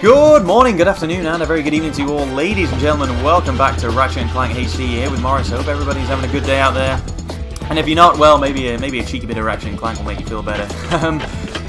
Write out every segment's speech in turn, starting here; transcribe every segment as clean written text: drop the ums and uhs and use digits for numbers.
Good morning, good afternoon, and a very good evening to you all, ladies and gentlemen, and welcome back to Ratchet Clank HD here with Morris. Hope everybody's having a good day out there. And if you're not, well, maybe a cheeky bit of Ratchet Clank will make you feel better.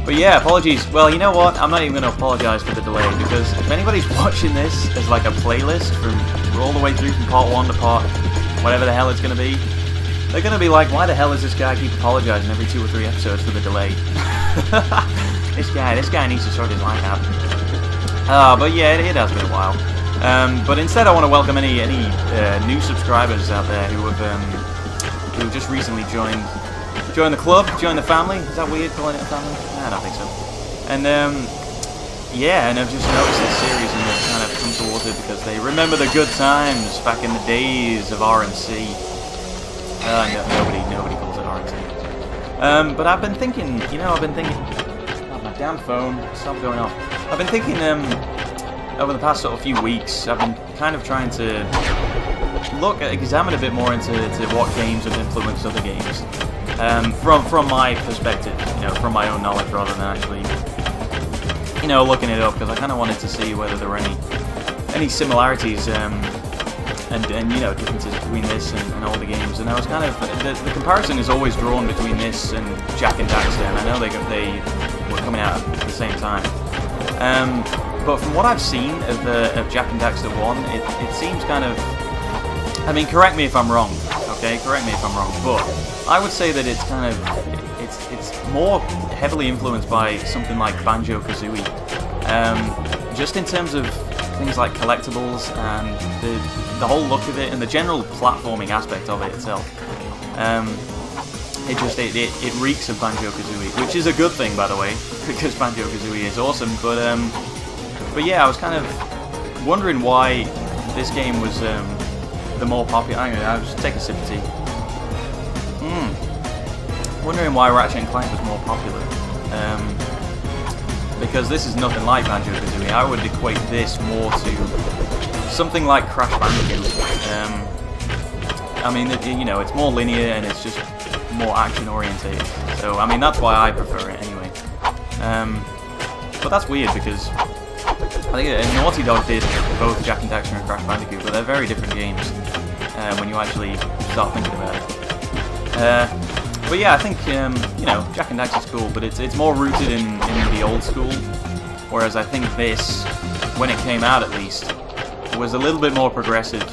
But yeah, apologies. Well, you know what? I'm not even going to apologise for the delay, because if anybody's watching this as like a playlist from all the way through from part 1 to part whatever the hell it's going to be, they're going to be like, why the hell does this guy keep apologising every 2 or 3 episodes for the delay? This guy needs to sort his life out. But yeah, it has been a while. But instead, I want to welcome any new subscribers out there who just recently joined the club, joined the family. Is that weird calling it a family? Nah, I don't think so. And yeah, and I've just noticed this series and they've kind of come towards it because they remember the good times back in the days of RNC. Nobody calls it RNC. But I've been thinking. Oh, my damn phone, stop going off. I've been thinking over the past sort of few weeks, I've been kind of trying to examine a bit more into what games have influenced other games. From my perspective, from my own knowledge rather than actually, looking it up, because I kind of wanted to see whether there were any similarities and differences between this and all the games. And I was kind of the comparison is always drawn between this and Jak and Daxter, and I know they were coming out at the same time. But from what I've seen of Jak and Daxter 1, it seems kind of... I mean, correct me if I'm wrong, okay? Correct me if I'm wrong, but I would say that it's kind of... It's more heavily influenced by something like Banjo-Kazooie. Just in terms of things like collectibles and the whole look of it and the general platforming aspect of it itself. It reeks of Banjo-Kazooie, which is a good thing, by the way, because Banjo-Kazooie is awesome. But yeah, I was kind of wondering why this game was the more popular. I'll just take a sip of tea. Wondering why Ratchet & Clank was more popular. Because this is nothing like Banjo-Kazooie. I would equate this more to something like Crash Bandicoot. I mean, it's more linear and it's just more action orientated. So, I mean, that's why I prefer it anyway. But that's weird because I think Naughty Dog did both Jak and Daxter and Crash Bandicoot, but they're very different games when you actually start thinking about it. But yeah, I think Jak and Daxter's cool, but it's more rooted in the old school. Whereas I think this, when it came out at least, was a little bit more progressive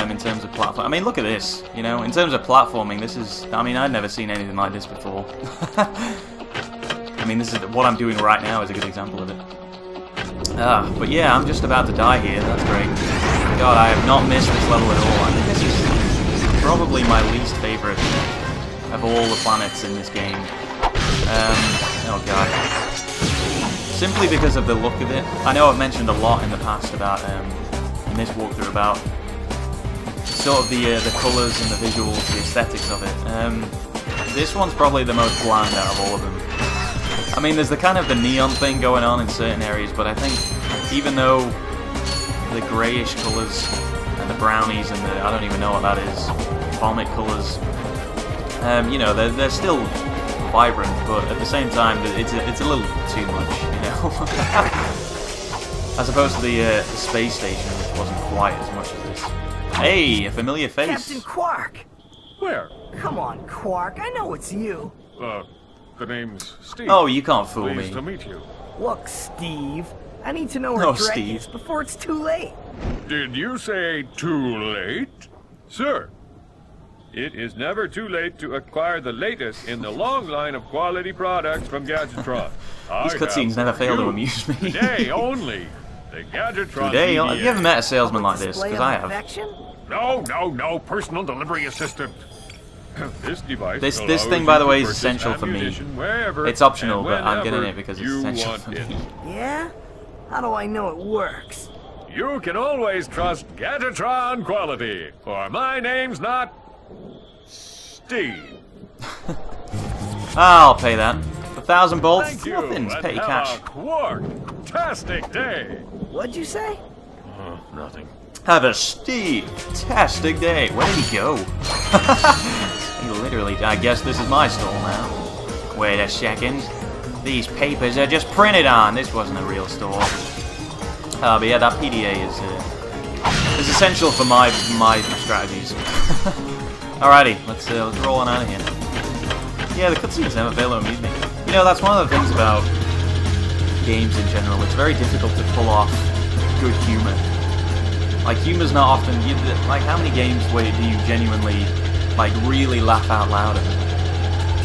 in terms of platform. I mean, look at this. In terms of platforming, this is. I mean, I'd never seen anything like this before. I mean, this is what I'm doing right now is a good example of it. But yeah, I'm just about to die here. That's great. God, I have not missed this level at all. I think this is probably my least favorite of all the planets in this game. Oh god. Simply because of the look of it. I know I've mentioned a lot in the past about, in this walkthrough, about sort of the colours and the visuals, the aesthetics of it. This one's probably the most bland out of all of them. I mean, there's the kind of the neon thing going on in certain areas, but I think even though the greyish colours and the brownies and the, I don't even know what that is, vomit colours, they're still vibrant, but at the same time, it's a little too much, as opposed to the space station, which wasn't quite as much as this. Hey, a familiar face. Captain Quark! Where? Come on, Quark, I know it's you. The name's Steve. Oh, you can't fool me. Pleased to meet you. Look, Steve, I need to know where Drek is before it's too late. Did you say too late? Sir, it is never too late to acquire the latest in the long line of quality products from Gadgetron. These cutscenes never fail to amuse me. Today only, the Gadgetron Today, PDA. have you ever met a salesman like this? Because I have. No, personal delivery assistant. This device. This thing, by the way, is essential for me. It's optional, but I'm getting it because it's essential for me. Yeah? How do I know it works? You can always trust Gadgetron quality, for my name's not Steve. I'll pay that. 1,000 bolts, nothing's petty cash. Quark-tastic day. What'd you say? Nothing. Have a Steve-tastic day. Where did he go? He literally, I guess this is my stall now. Wait a second. These papers are just printed on. This wasn't a real store. But yeah, that PDA is essential for my strategies. Alrighty, let's roll on out of here. Yeah, the cutscenes never fail to amuse me. You know, that's one of the things about games in general. It's very difficult to pull off good humor. Like, humor's not often... like, how many games do you genuinely, like, really laugh out loud at them?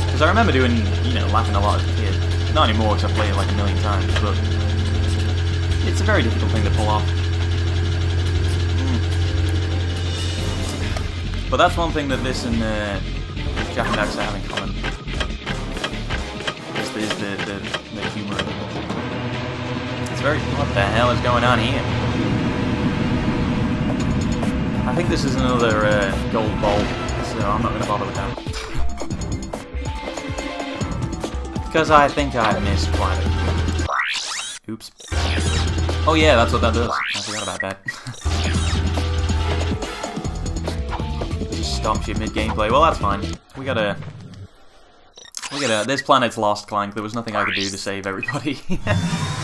Because I remember doing, you know, laughing a lot as a kid. Not anymore, because I've played it like a million times, but... it's a very difficult thing to pull off. But that's one thing that this and Jak and Daxter have in common. Is the humor. It's very... what the hell is going on here? I think this is another gold bowl, so I'm not going to bother with that. Because I think I missed quite a few. Oops. Oh yeah, that's what that does. I forgot about that. Just stomps you mid-gameplay. Well, that's fine. We gotta... this planet's lost, Clank. There was nothing I could do to save everybody.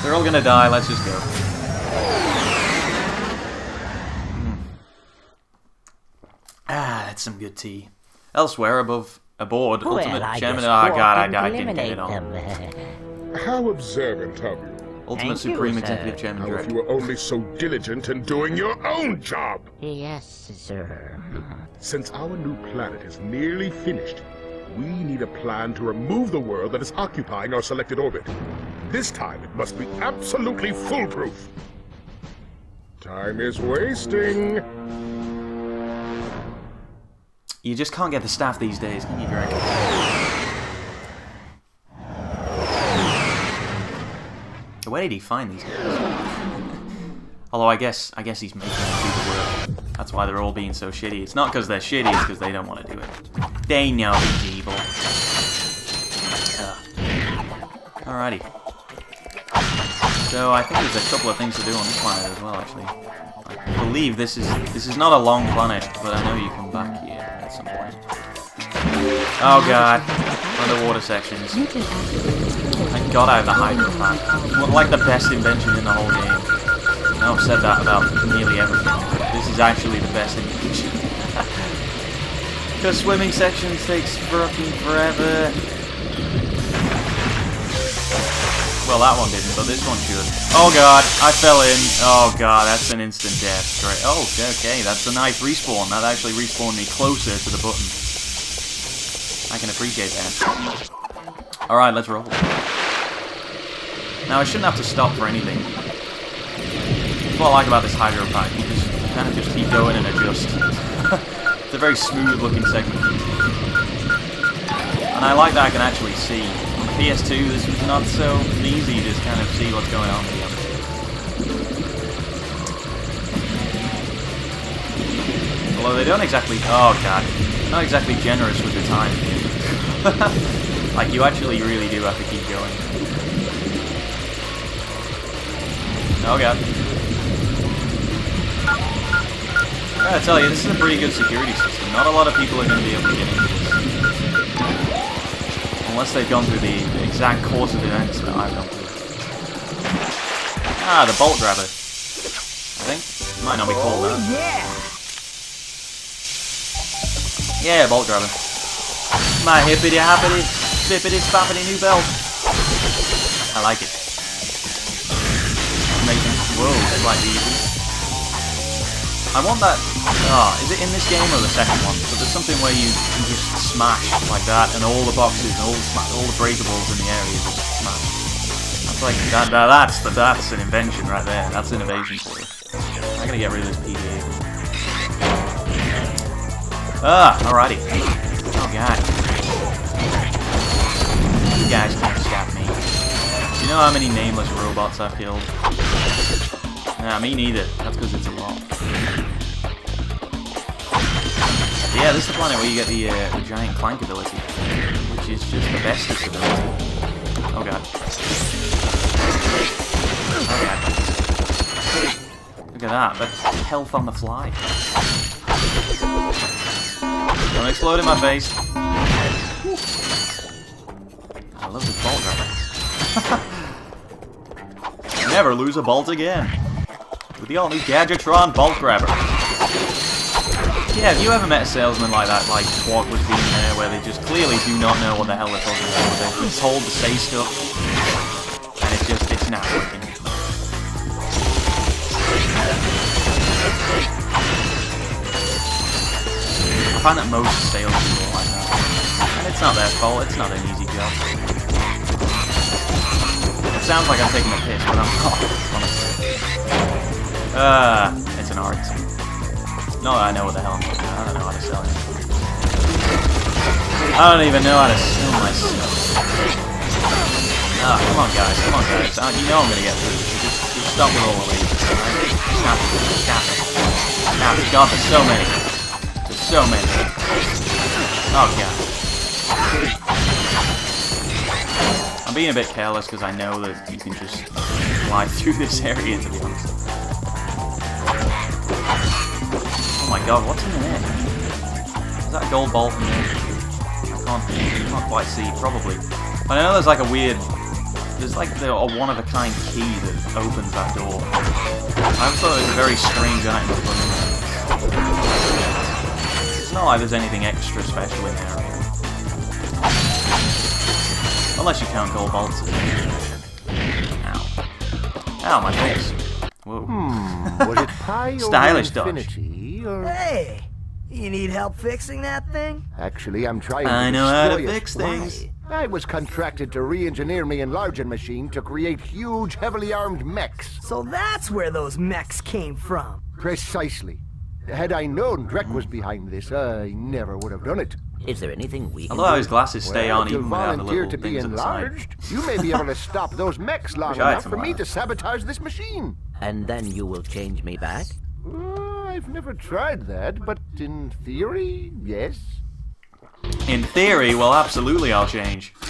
They're all gonna die, let's just go. Ah, that's some good tea. Elsewhere, aboard, Ultimate Chairman... oh god, I didn't get it on. How observant of you. Ultimate Supreme Executive Chairman How if you were only so diligent in doing your own job? Yes, sir. Since our new planet is nearly finished, we need a plan to remove the world that is occupying our selected orbit. This time it must be absolutely foolproof. Time is wasting. You just can't get the staff these days, can you, Drake? Where did he find these guys? Although I guess he's making them do the work. That's why they're all being so shitty. It's not because they're shitty, it's because they don't want to do it. They know he's evil. Alrighty. So I think there's a couple of things to do on this planet as well, actually. I believe this is not a long planet, but I know you come back here at some point. Oh god, underwater sections. Thank god I have the hydro pack. It's like the best invention in the whole game. Now I've said that about nearly everything. This is actually the best invention. Because swimming sections takes fucking forever. Well, that one didn't, but this one should. Oh god, I fell in. Oh god, that's an instant death. Great. Oh, okay, that's a nice respawn. That actually respawned me closer to the button. I can appreciate that. Alright, let's roll. Now, I shouldn't have to stop for anything. That's what I like about this hydro pack. You just kind of just keep going and adjust. It's a very smooth looking segment. And I like that I can actually see. On the PS2, this was not so easy to just kind of see what's going on, to be honest. Although they don't exactly... oh god. Not exactly generous with the time. Like, you actually really do have to keep going. Oh god. I gotta tell you, this is a pretty good security system. Not a lot of people are going to be able to get into this. Unless they've gone through the exact course of events that I've gone through. Ah, the bolt grabber. I think. It might not be called that. Yeah, bolt grabber. My hippity hoppity, spippity spoppity new belt. I like it. Making whoa, slightly easy. I want that. Oh, is it in this game or the second one? But there's something where you can just smash like that, and all the boxes and all the breakables in the area just smash. That's like that's an invention right there. That's innovation for you. I gotta get rid of this PDA. Ah, alrighty. Oh god. You guys can't stop me. Do you know how many nameless robots I've killed? Nah, me neither. That's because it's a lot. But yeah, this is the planet where you get the giant Clank ability, which is just the bestest ability. Oh god. Oh god. Look at that. That's health on the fly. Don't explode in my face. I love this bolt grabber. Never lose a bolt again. with the all-new Gadgetron Bolt Grabber. Yeah, have you ever met a salesman like that, like Quag was being there, where they just clearly do not know what the hell they're talking about? They've been told to say stuff, and it's not working. I find that most salespeople are like that. And it's not their fault, it's not an easy job. It sounds like I'm taking a piss, but I'm not, honestly. It's an art. No, I know what the hell I'm talking about. I don't know how to sell it. I don't even know how to sell myself. Ah, come on guys, come on guys. You know I'm gonna get through this. Just stop with all the ladies, alright? Snap it, snap it. Snap it. God, there's so many. There's so many. Oh god. I'm being a bit careless because I know that you can just fly through this area, to be honest. Oh my god, what's in there? Is that a gold bolt in there? I can't quite see, probably. But I know there's like a weird... There's like a one-of-a-kind key that opens that door. I always thought it was a very strange item to put in there. It's not like there's anything extra special in there. Unless you count gold bolts. Ow. Ow, my face. Whoa. Was it pie Stylish or dodge. infinity or... Hey, you need help fixing that thing? Actually, I'm trying to I know how to destroy it. fix things. Why? I was contracted to re-engineer my enlarging machine to create huge, heavily armed mechs. So that's where those mechs came from. Precisely. Had I known Drek was behind this, I never would have done it. Is there anything we can Although do? his glasses stay Well, on if you even without the volunteer little to be things at the side. enlarged, you may be able to stop those mechs long Wish I had enough some for me wire. to sabotage this machine. And then you will change me back? I've never tried that, but in theory, yes. In theory, well, absolutely I'll change. Look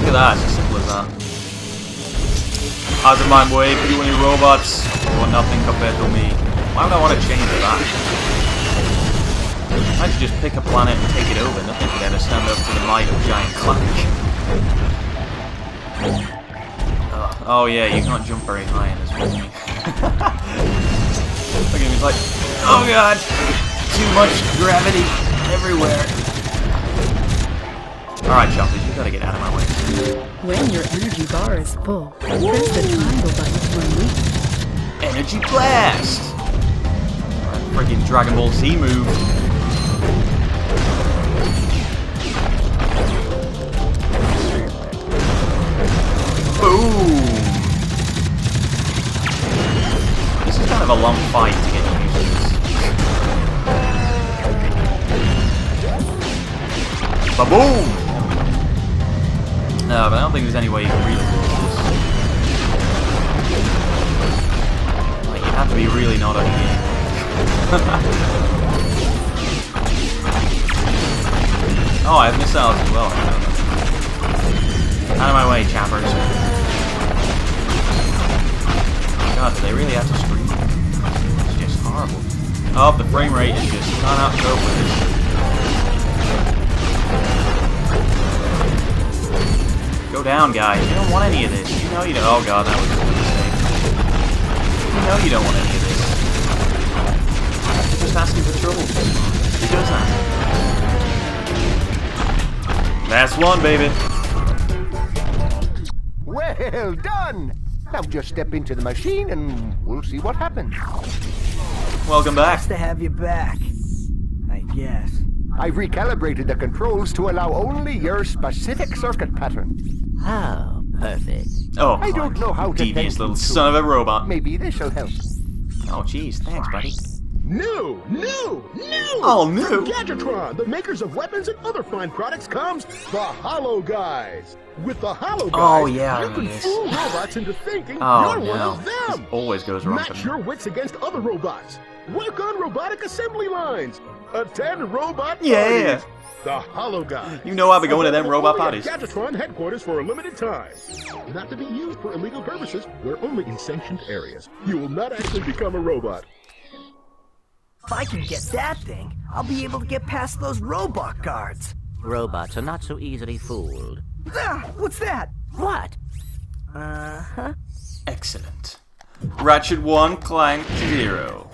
at that, it's as simple as that. Out of my way, you any robots, or nothing compared to me. Why would I want to change that? I should just pick a planet and take it over. Nothing could ever stand up to the might of Giant Clank. Oh yeah, you can't jump very high in this one. Look at him, he's like, oh god, too much gravity everywhere. Alright, Choppers, you gotta get out of my way. When your energy bar is full, press the triangle button to unleash. Energy Blast! Freaking Dragon Ball Z move. Boom! This is kind of a long fight to get used to this. Ba-boom! No, but I don't think there's any way you can really do this. Like, you have to be really not on your game. Oh, I have missiles as well. Out of my way, chappers. God, do they really have to scream? It's just horrible. Oh, the frame rate is just not out to cope with this. Go down, guys. You don't want any of this. You know you don't. Oh god, that was a mistake. You know you don't want any of this. You're just asking for trouble. Who does that? That's one, baby. Well done! Now just step into the machine and we'll see what happens. Welcome back. Nice to have you back, I guess. I've recalibrated the controls to allow only your specific circuit pattern. Oh, perfect. Oh, I don't know how to devious thank little you, son of a robot. Maybe this'll help. Oh, jeez, thanks, buddy. New! Oh, new! From Gadgetron, the makers of weapons and other fine products, comes the Hollow Guys. With the Hollow Guys, Oh, yeah, I you can remember this. fool robots into thinking Oh, you're one no. of them. This always goes wrong for Match me. your wits against other robots. Work on robotic assembly lines. Attend robot Yeah. parties. The Hollow Guys. You know I'll be going to them robot Only at parties. Gadgetron headquarters for a limited time. Not to be used for illegal purposes. We're only in sanctioned areas. You will not actually become a robot. If I can get that thing, I'll be able to get past those robot guards. Robots are not so easily fooled. Ah, what's that? What? Uh-huh. Excellent. Ratchet 1, Clank 0.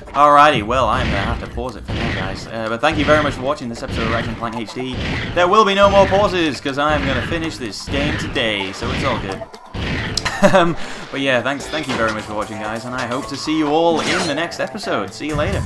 Alrighty, well, I'm going to have to pause it for now, guys. But thank you very much for watching this episode of Ratchet Clank HD. There will be no more pauses, because I'm going to finish this game today, so it's all good. But yeah, thank you very much for watching, guys, and I hope to see you all in the next episode. See you later.